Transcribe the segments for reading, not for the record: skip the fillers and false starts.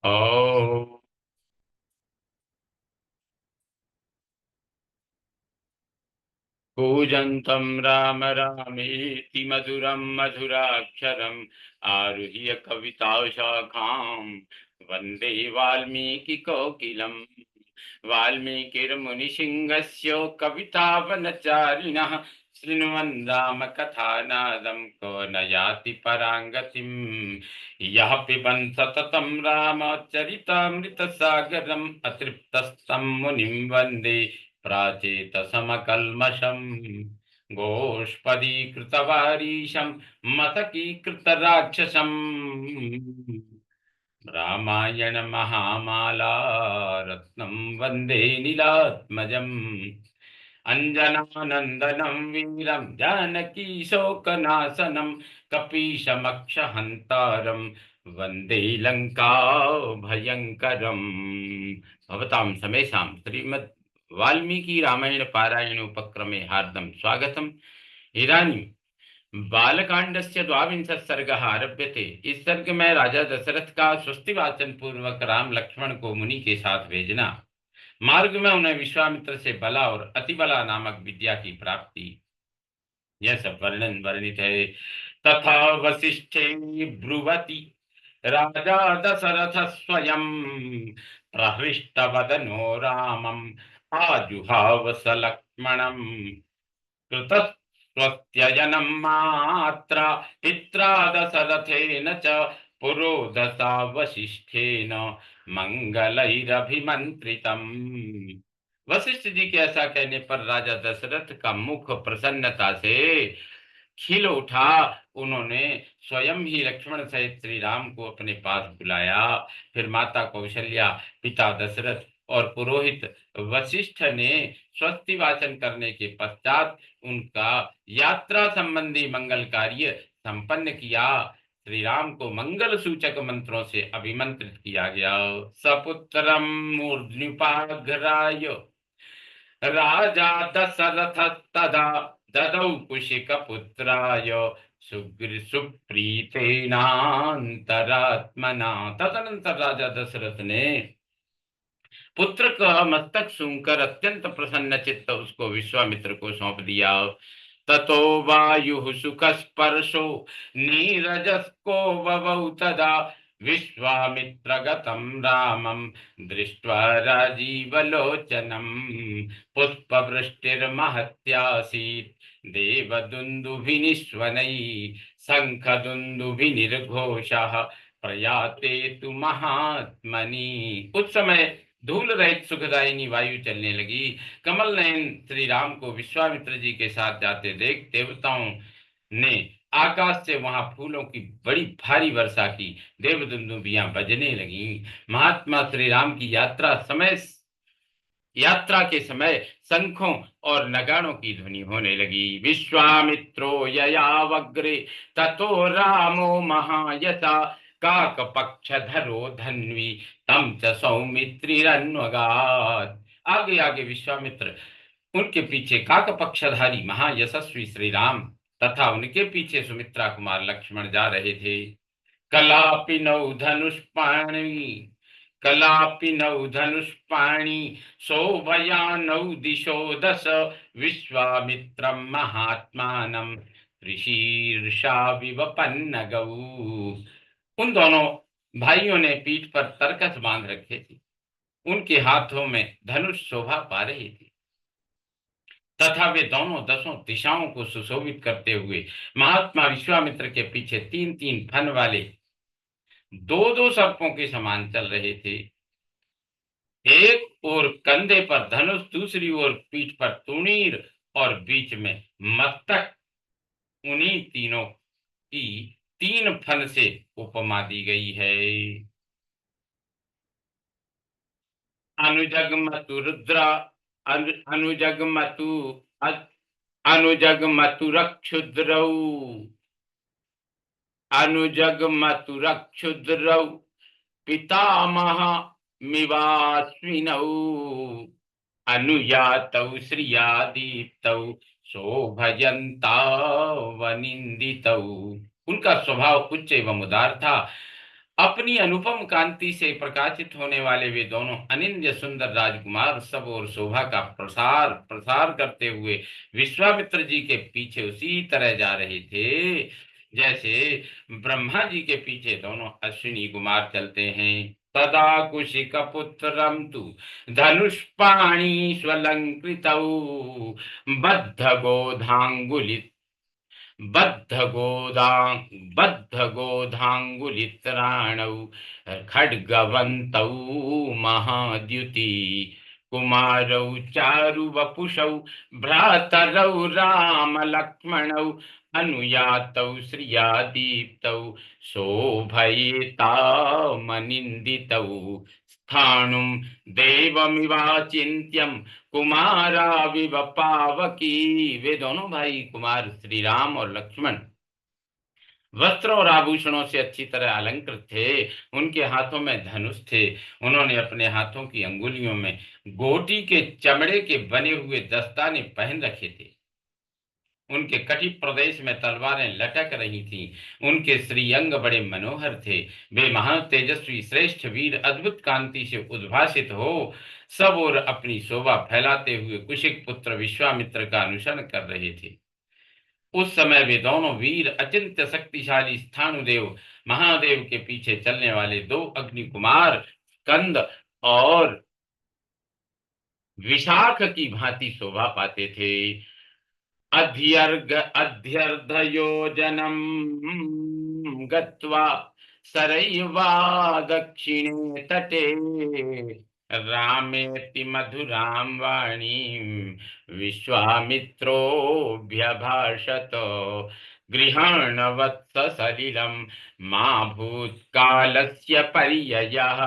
ओ कूजन्तं राम रामेति मधुरं मधुराक्षरम् आरुह्य कविताशाखां वन्दे वाल्मीकिकोकिलम्। वाल्मीकिर्मुनिसिंहस्य कवितावनचारिणः शृण्वन् रामकथानादं को न याति पराङ्गतिम्। यः पिबन् सततं रामचरितामृतसागरम् अतृप्तस्तं मुनिं वन्दे प्राचेतसमकल्मषम्। गोष्पदीकृतवारीशं मसकीकृतराक्षसम् रामायण महामाला रत्नं वन्दे नीलात्मजम्। अंजनानंदनं वीरं जानकी शोकनाशनं कपीशमक्षहन्तारं वन्दे लंका भयंकरम्। भवतां समेषां श्रीमद् वाल्मीकि रामायण पारायण उपक्रमे हार्दं स्वागतम्। इदानीं बालकांडस्य द्वाविंशः सर्गः आरभ्यते। इस सर्ग में राजा दशरथ का स्वस्ति वाचन पूर्वक राम लक्ष्मण को मुनि के साथ भेजना, मार्ग में उन्हें विश्वामित्र से बला और अतिबला नामक विद्या की प्राप्ति, यह सब वर्णन वर्णित है। तथा वसिष्ठे ब्रुवति राजा दशरथ स्वयं प्रहृष्ट वदनो रामम आजुहाव स लक्ष्मणम कृतस्वत्ययनं मात्रा पित्रा दशरथेन च पुरोधसा वसिष्ठेन मंगलैरभिमंत्रितम्। वशिष्ठ जी के ऐसा कहने पर राजा दशरथ का मुख प्रसन्नता से खिल उठा। उन्होंने स्वयं ही लक्ष्मण सहित श्री राम को अपने पास बुलाया। फिर माता कौशल्या, पिता दशरथ और पुरोहित वशिष्ठ ने स्वस्ति वाचन करने के पश्चात उनका यात्रा संबंधी मंगल कार्य संपन्न किया। श्री राम को मंगल सूचक मंत्रों से अभिमंत्रित किया गया। सपुत्रम मूर्ध्न्युपाघ्राय राजा दशरथ तदा ददौ कुशिकपुत्राय सुप्रीतेनांतरात्मना। तदनंतर राजा दशरथ ने पुत्र का मस्तक सूंघकर अत्यंत प्रसन्न चित्त उसको विश्वामित्र को सौंप दिया। ततो वायु सुख स्पर्शो नीरजस्को ववौ तदा विश्वामित्र गतं रामं दृष्ट्वा राजीवलोचनं पुष्पवृष्टिर्महत्यासीत् देवदुन्दुभिनिस्वनैः शंखदुन्दुभिर्घोषः प्रयाते तु महात्मनि। उस समय धूल रहित सुखदायिनी वायु चलने लगी। कमल नयन श्री राम को विश्वामित्र जी के साथ जाते देख देवताओं ने आकाश से वहां फूलों की बड़ी भारी वर्षा की। देवदुन्दुभियां बजने लगी। महात्मा श्री राम की यात्रा के समय शंखों और नगाड़ों की ध्वनि होने लगी। विश्वामित्रो ययावग्रे ततो रामो महायशा काकपक्षधरो धन्वी तम च सौमित्रिरन्वगात्। आगे आगे विश्वामित्र, उनके पीछे काकपक्षधारी महायशस्वी श्री राम तथा उनके पीछे सुमित्रा कुमार लक्ष्मण जा रहे थे। कलापि नौ धनुष्पाणि कलापि नौ धनुष्पाणि शोभयानौ दिशो दश विश्वामित्रं महात्मानं ऋषीर्षा विवपन्नगौ। उन दोनों भाइयों ने पीठ पर तरकस बांध रखे थे। उनके हाथों में धनुष शोभा पा रही थी तथा वे दोनों दसों दिशाओं को सुशोभित करते हुए महात्मा विश्वामित्र के पीछे तीन तीन फन वाले दो दो सर्पों के समान चल रहे थे। एक ओर कंधे पर धनुष, दूसरी ओर पीठ पर तुणीर और बीच में मस्तक। उन्हीं तीनों की तीन फन से उपमा दी गई है। अनुजगमतु रुद्रा अनुजगमतु अनुजगमतुरक्षुद्रौ अनुजगमतुरक्षुद्रौ पितामह मिवास्विनौ अनुयातौ श्रियादीप्तौ शोभयन्तावनिन्दितौ। उनका स्वभाव उच्च एवं उदार था। अपनी अनुपम कांति से प्रकाशित होने वाले वे दोनों अनिंद्य सुंदर राजकुमार सब और शोभा का प्रसार प्रसार करते हुए विश्वामित्र जी के पीछे उसी तरह जा रहे थे जैसे ब्रह्मा जी के पीछे दोनों अश्विनी कुमार चलते हैं। तदा कुशिक पुत्रम तु धनुष्पाणी स्वलंकृतौ बद्ध गोधांगुलित बद्धगोदां बद्धगोधांगुलित्राणौ खड्गवन्तौ महाद्युति कुमारौ चारुवपुषौ भ्रातरौ रामलक्ष्मणौ अनुयातौ श्रिया दीप्तौ शोभयेतामनिन्दितौ स्थाणुं देवमिवाचिन्त्यं कुमाराविव पावकी। वे दोनों भाई कुमार श्री राम और लक्ष्मण वस्त्र और आभूषणों से अच्छी तरह अलंकृत थे। उनके हाथों में धनुष थे। उन्होंने अपने हाथों की अंगुलियों में गोटी के चमड़े के बने हुए दस्ताने पहन रखे थे। उनके कटिप प्रदेश में तलवारें लटक रही थीं। उनके श्रीअंग बड़े मनोहर थे। वे महान तेजस्वी श्रेष्ठ वीर अद्भुत कांति से उद्भासित हो सब और अपनी शोभा फैलाते हुए कुशिक पुत्र विश्वामित्र का अनुसरण कर रहे थे। उस समय वे दोनों वीर अचिंत्य शक्तिशाली स्थाणुदेव महादेव के पीछे चलने वाले दो अग्नि कुमार स्कंद और विशाख की भांति शोभा पाते थे। अध्यर्धयोजनं गत्वा सरैवा दक्षिणे तटे रामेति मधुरां वाणीं विश्वामित्रोऽभ्यभाषत गृहाण वत्स सलिलं माँ भूतकालस्य पर्ययः।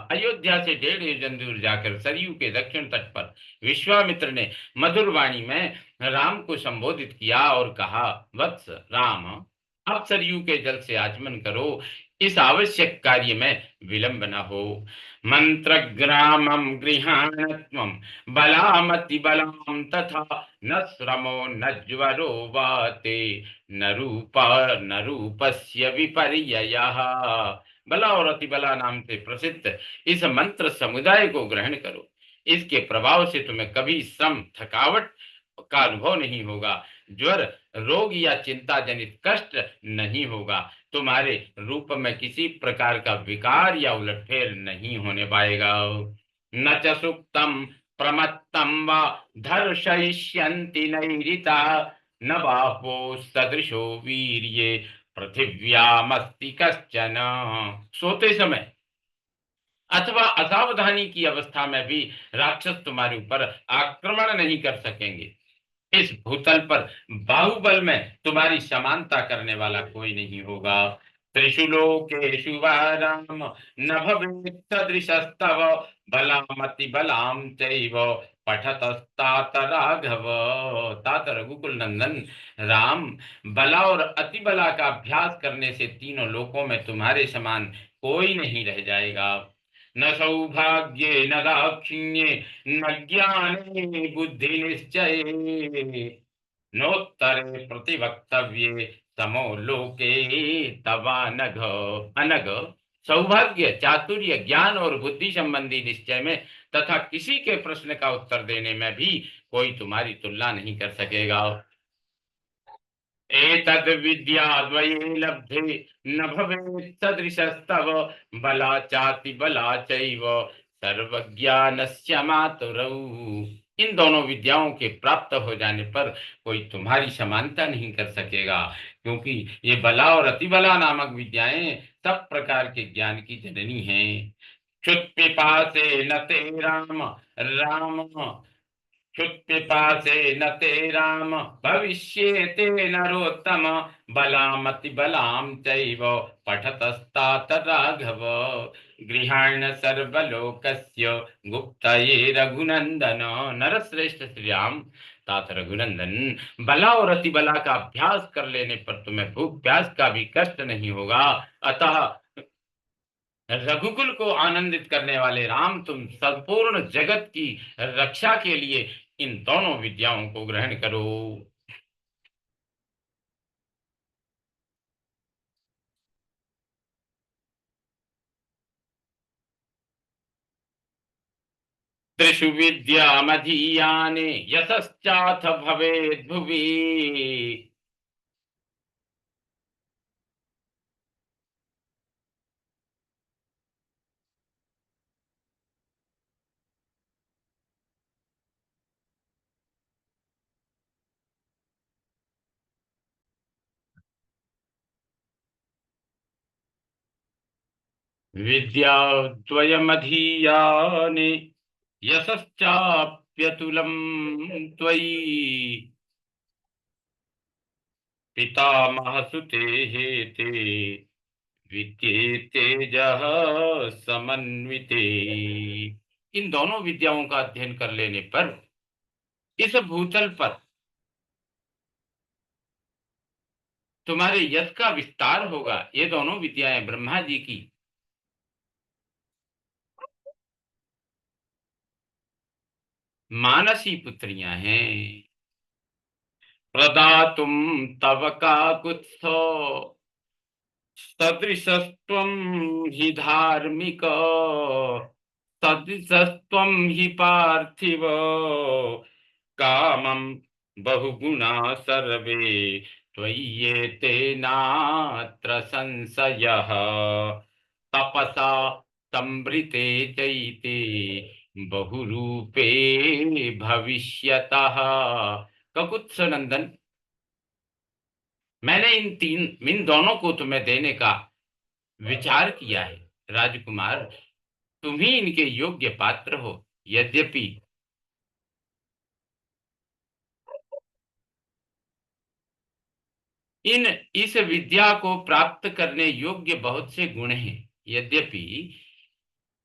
अयोध्या से 1.5 योजन दूर जाकर सरयू के दक्षिण तट पर विश्वामित्र ने मधुर वाणी में राम को संबोधित किया और कहा, वत्स राम, अब सरयू के जल से आचमन करो। इस आवश्यक कार्य में विलंब न हो। मंत्र ग्रामम गृहाणत्वम बलामति बलाम तथा न श्रमो न ज्वरो वाते न रूपा न रूपस्य विपर्ययः। बला और अतिबला नाम से प्रसिद्ध इस मंत्र समुदाय को ग्रहण करो। इसके प्रभाव से तुम्हें कभी श्रम थकावट का अनुभव नहीं होगा। ज्वर रोग या चिंता जनित कष्ट नहीं होगा। तुम्हारे रूप में किसी प्रकार का विकार या उलटफेर नहीं होने पाएगा। न च सुक्तम प्रमत्तम व धर्षयिष्यन्ति नैरिता न बाहो सदृशो वीर्ये पृथिव्यामस्ति कश्चन। सोते समय अथवा असावधानी की अवस्था में भी राक्षस तुम्हारे ऊपर आक्रमण नहीं कर सकेंगे। इस भूतल पर बाहुबल में तुम्हारी समानता करने वाला कोई नहीं होगा। त्रिषु लोकेषु वा राम न भवेत् सदृशस्तव बलामति बलाम चैव पठतस्तात राघव। तात रघुकुल नंदन राम, बला और अति बला का अभ्यास करने से तीनों लोकों में तुम्हारे समान कोई नहीं रह जाएगा। न सौभाग्ये न दाक्षिण्ये न ज्ञाने बुद्धि निश्चये नोत्तरे प्रतिवक्तव्ये समो लोके तवानघ। अनघ, सौभाग्य चातुर्य ज्ञान और बुद्धि संबंधी निश्चय में तथा किसी के प्रश्न का उत्तर देने में भी कोई तुम्हारी तुलना नहीं कर सकेगा। एतद् विद्याद्वये लब्धे न भवेत् सदृशस्तव बलाचाति बलाचैव सर्वज्ञानस्य मातुरौ। इन दोनों विद्याओं के प्राप्त हो जाने पर कोई तुम्हारी समानता नहीं कर सकेगा, क्योंकि ये बला और अतिबला नामक विद्याएं सब प्रकार के ज्ञान की जननी हैं। क्षुत् पिपासे न ते राम राम क्षुत्पिपासे न ते राम भविष्येते नरोत्तम बलामति बलाम चैव पठतस्तात राघव। गृहाण सर्वलोकस्य गुप्तये रघुनंदन। नरश्रेष्ठ श्री राम तात रघुनंदन, बला और अति बला का अभ्यास कर लेने पर तुम्हें भूख प्यास का भी कष्ट नहीं होगा। अतः रघुकुल को आनंदित करने वाले राम, तुम संपूर्ण जगत की रक्षा के लिए इन दोनों विद्याओं को ग्रहण करो। त्रिषु विद्यामधीयाने यशश्चाथ भवेद् भुवि। विद्याद्वयमधीयाने यशश्चाप्यतुलं त्वयि। पितामहसुतेः ते विद्ये तेजः समन्विते। इन दोनों विद्याओं का अध्ययन कर लेने पर इस भूतल पर तुम्हारे यश का विस्तार होगा। ये दोनों विद्याएं ब्रह्मा जी की मानसी पुत्रियां हैं। प्रदातुम तव काकुत्स्थो सदृशस्त्वं हि धार्मिक सदृशस्त्वं हि पार्थिव कामं बहुगुणा सर्वे त्वय्येते नात्र संशयः। तपसा संवृते चैते बहुरूपे भविष्यतः। ककुत्स नंदन, मैंने इन दोनों को तुम्हें देने का विचार किया है। राजकुमार, तुम ही इनके योग्य पात्र हो। यद्यपि इन इस विद्या को प्राप्त करने योग्य बहुत से गुण हैं। यद्यपि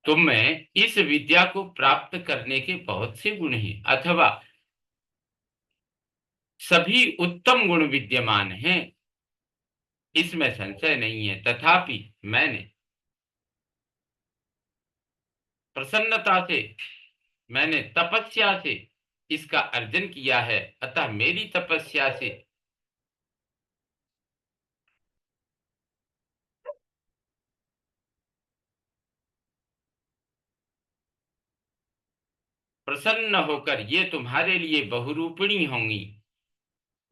तुम में इस विद्या को प्राप्त करने के बहुत से गुण हैं, अथवा सभी उत्तम गुण विद्यमान हैं, इसमें संशय नहीं है। तथापि मैंने प्रसन्नता से, मैंने तपस्या से इसका अर्जन किया है। अतः मेरी तपस्या से प्रसन्न होकर ये तुम्हारे लिए बहुरूपिणी होंगी,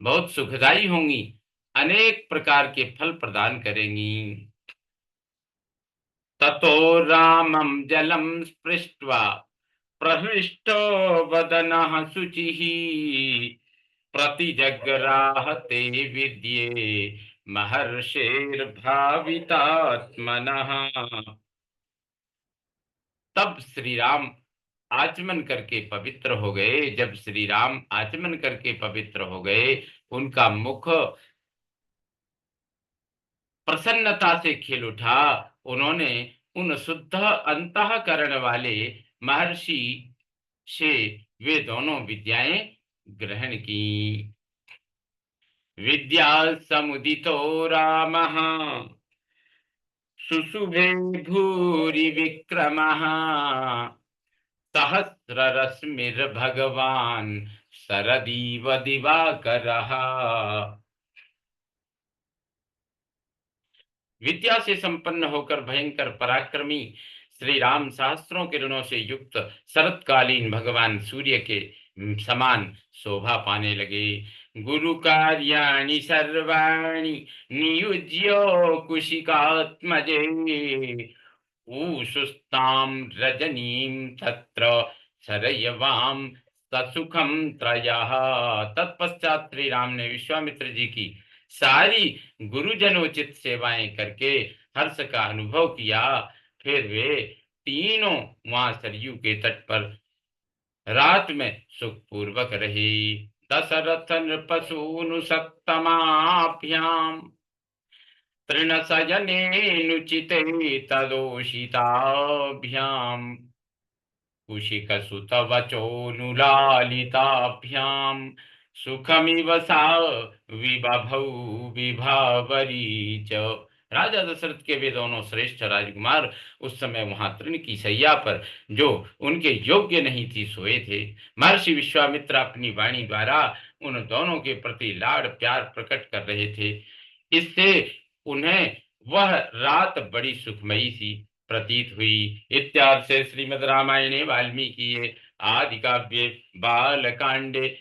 बहुत सुखदाई होंगी, अनेक प्रकार के फल प्रदान करेंगी। ततो रामं जलं स्पृष्ट्वा प्रहृष्टो वदनः शुचिः प्रतिजग्राह ते विद्ये महर्षेर्भावितात्मनः। तब श्री राम आचमन करके पवित्र हो गए। जब श्री राम आचमन करके पवित्र हो गए, उनका मुख प्रसन्नता से खिल उठा। उन्होंने उन शुद्ध अंतःकरण वाले महर्षि से वे दोनों विद्याएं ग्रहण की। विद्या समुदितो रामः सुशुभे भूरि विक्रमः सहस्ररश्मिर्भगवान् शरदीव दिवाकरः। विद्या से संपन्न होकर भयंकर पराक्रमी श्री राम सहस्रों किरणों से युक्त शरतकालीन भगवान सूर्य के समान शोभा पाने लगे। गुरु कार्याणि सर्वाणि नियुज्य कुशिकात्मजे ऊषुस्तां रजनीं तत्र शरयवाम ससुखम त्रयः। तत्पश्चात श्री राम ने विश्वामित्र जी की सारी गुरुजनोचित सेवाएं करके हर्ष का अनुभव किया। फिर वे तीनों वहां सरयू के तट पर रात में सुखपूर्वक रहे। दशरथ नृपसूनु सत्तमाभ्याम तृणशयनेनुचिते तदोषिताभ्याम कुशिकसुतवचोऽनुलालिताभ्यां सुखमिव सा विबभौ विभावरी च। राजा दशरथ के वे दोनों श्रेष्ठ राजकुमार उस समय वहां तृण की शैया पर, जो उनके योग्य नहीं थी, सोए थे। महर्षि विश्वामित्र अपनी वाणी द्वारा उन दोनों के प्रति लाड़ प्यार प्रकट कर रहे थे। इससे उन्हें वह रात बड़ी सुखमयी सी प्रतीत हुई। इत्यादि से श्रीमद् रामायणे वाल्मीकि आदिकाव्ये बालकाण्डे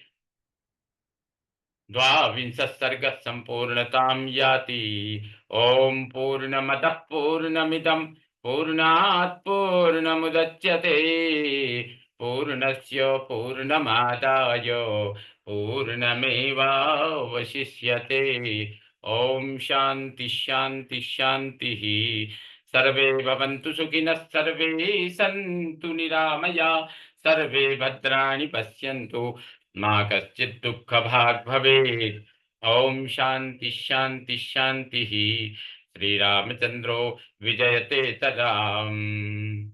द्वाविंशः सर्गः सम्पूर्णतां याति। ॐ पूर्णमदः पूर्णमिदं पूर्णात् पूर्णमुदच्यते पूर्णस्य पूर्णमादाय पूर्णमेवावशिष्यते। ॐ शान्ति शान्ति शान्तिः। सर्वे भवन्तु सुखिनः, सर्वे सन्तु निरामया, सर्वे भद्राणि पश्यन्तु, मा कश्चित् दुःखभाग् भवेत्। ॐ शान्ति शान्ति शान्तिः। श्रीरामचन्द्रो विजयते तदाम्।